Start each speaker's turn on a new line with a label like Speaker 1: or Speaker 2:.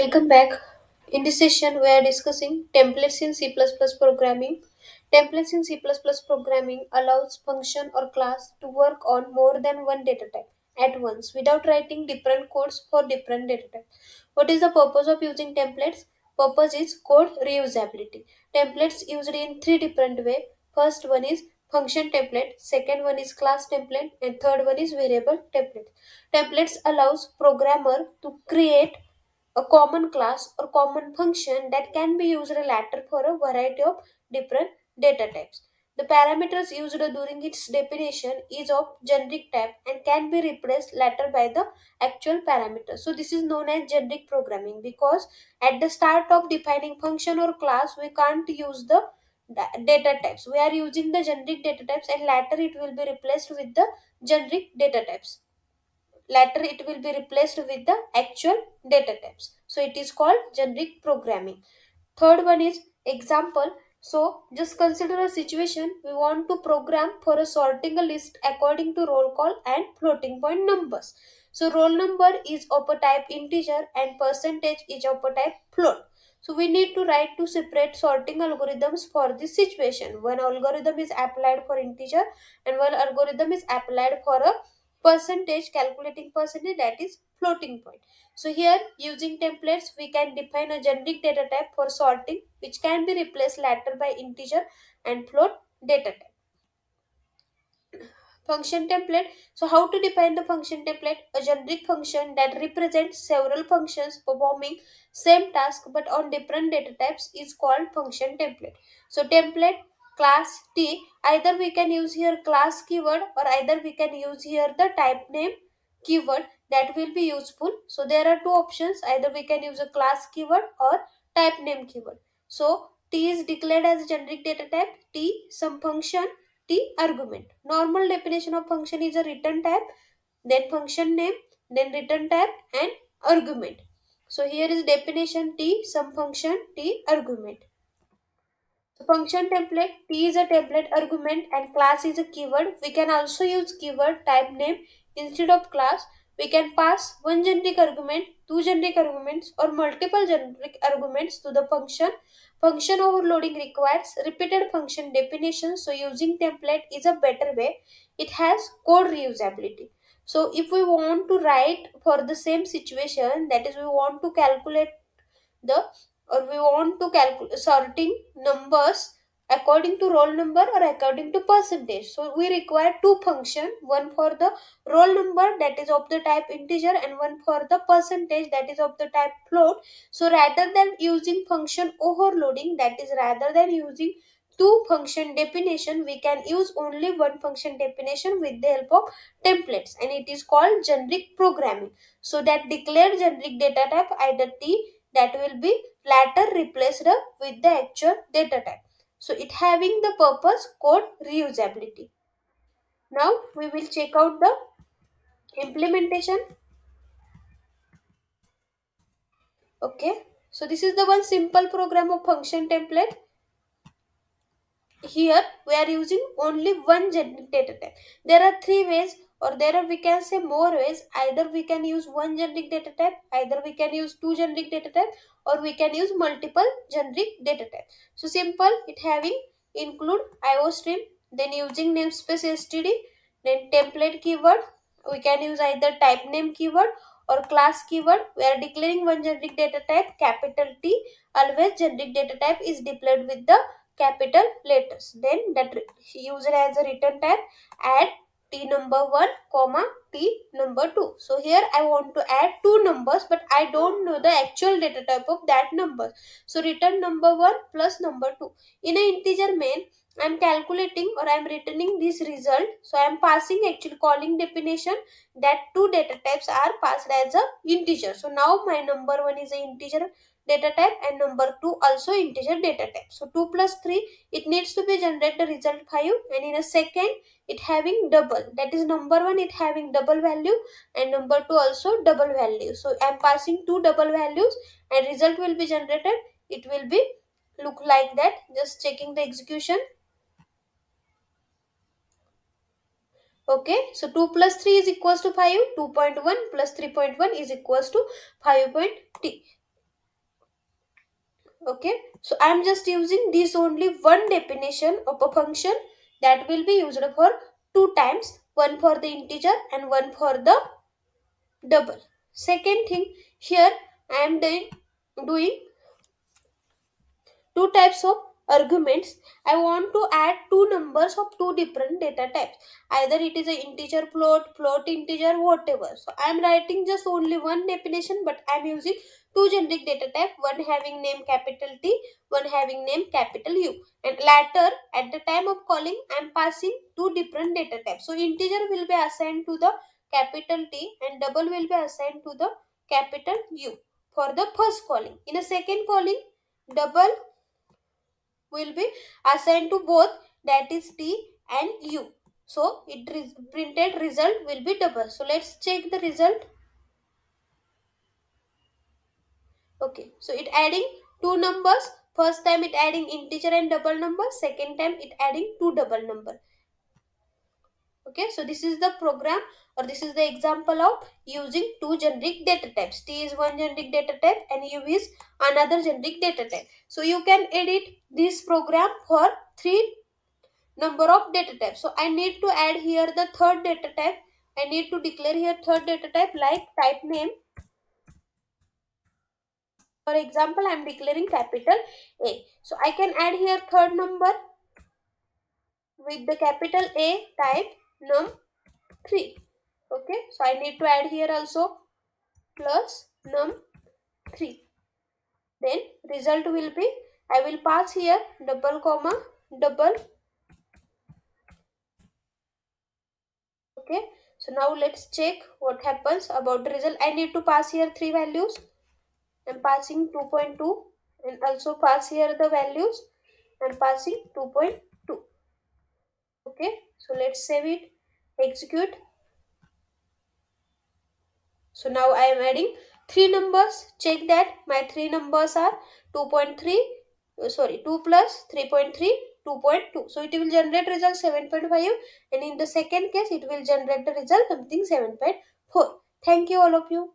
Speaker 1: Welcome back. In this session, we are discussing templates in C++ programming. Templates in C++ programming allows function or class to work on more than one data type at once without writing different codes for different data types. What is the purpose of using templates? Purpose is code reusability. Templates used in three different ways. First one is function template, second one is class template, and third one is variable template. Templates allows programmer to create a common class or common function that can be used later for a variety of different data types. The parameters used during its definition is of generic type and can be replaced later by the actual parameter. So this is known as generic programming because at the start of defining function or class we can't use the data types. We are using the generic data types and later it will be replaced with the generic data types. Later it will be replaced with the actual data types, so it is called generic programming. Third one is example. So just consider a situation we want to program for a sorting a list according to roll call and floating point numbers. So roll number is of a type integer and percentage is of a type float. So we need to write two separate sorting algorithms for this situation. One algorithm is applied for integer and one algorithm is applied for a percentage, calculating percentage, that is floating point. So here using templates we can define a generic data type for sorting which can be replaced later by integer and float data type. Function template. So how to define the function template? A generic function that represents several functions performing same task but on different data types is called function template. So template class T, either we can use here class keyword or either we can use here the type name keyword, that will be useful. So there are two options, either we can use a class keyword or type name keyword. So T is declared as a generic data type, T some function, T argument. Normal definition of function is a return type, then function name, then return type and argument. So here is definition T some function, T argument. So function template, T is a template argument and class is a keyword. We can also use keyword type name instead of class. We can pass one generic argument, two generic arguments or multiple generic arguments to the function. Function overloading requires repeated function definitions. So using template is a better way. It has code reusability. So if we want to write for the same situation, that is we want to calculate the or we want to calculate sorting numbers according to roll number or according to percentage, so we require two function, one for the roll number that is of the type integer and one for the percentage that is of the type float. So rather than using function overloading, that is rather than using two function definition, we can use only one function definition with the help of templates, and it is called generic programming. So that declared generic data type either T, that will be later replaced with the actual data type. So it having the purpose code reusability. Now we will check out the implementation. Okay. So this is the one simple program of function template. Here we are using only one generic data type. There are three ways, or there are, we can say, more ways. Either we can use one generic data type, either we can use two generic data type, or we can use multiple generic data type. So simple, it having include iostream, then using namespace std, then template keyword. We can use either type name keyword or class keyword. We are declaring one generic data type, capital T. Always generic data type is declared with the capital letters. Then that user as a return type, add T number 1 comma T number 2. So here I want to add two numbers but I don't know the actual data type of that number. So return number 1 plus number 2. In a integer main, I am calculating or I am returning this result. So I am passing, actually calling definition, that two data types are passed as a integer. So now my number 1 is a integer data type and number 2 also integer data type. So 2 plus 3, it needs to be generate the result 5, and in a second it having double, that is number 1 it having double value and number 2 also double value. So I am passing two double values and result will be generated. It will be look like that. Just checking the execution. Okay, so 2 plus 3 is equals to 5, 2.1 plus 3.1 is equals to 5.t. Okay, so I am just using this only one definition of a function that will be used for two times, one for the integer and one for the double. Second thing, here I am doing two types of arguments. I want to add two numbers of two different data types. Either it is a integer float, float integer, whatever. So I am writing just only one definition, but I am using two generic data type, one having name capital T, one having name capital U. And later, at the time of calling, I am passing two different data types. So integer will be assigned to the capital T and double will be assigned to the capital U for the first calling. In a second calling, double will be assigned to both, that is T and U. So printed result will be double. So let's check the result. Okay, so it adding two numbers. First time it adding integer and double number, second time it adding two double number. Okay, so this is the program, or this is the example of using two generic data types. T is one generic data type and U is another generic data type. So you can edit this program for three number of data types. So I need to add here the third data type. I need to declare here third data type like type name. For example, I am declaring capital A. So I can add here third number with the capital A type num3. Okay, so I need to add here also plus num3. Then result will be, I will pass here double comma double. Okay, so now let's check what happens about the result. I need to pass here three values. I'm passing 2.2 and also pass here the values. I'm passing 2.2. Okay, so let's save it, execute. So now I am adding three numbers. Check that my three numbers are 2.3, sorry, 2 plus 3.3, 2.2. So it will generate result 7.5, and in the second case it will generate the result something 7.4. Thank you all of you.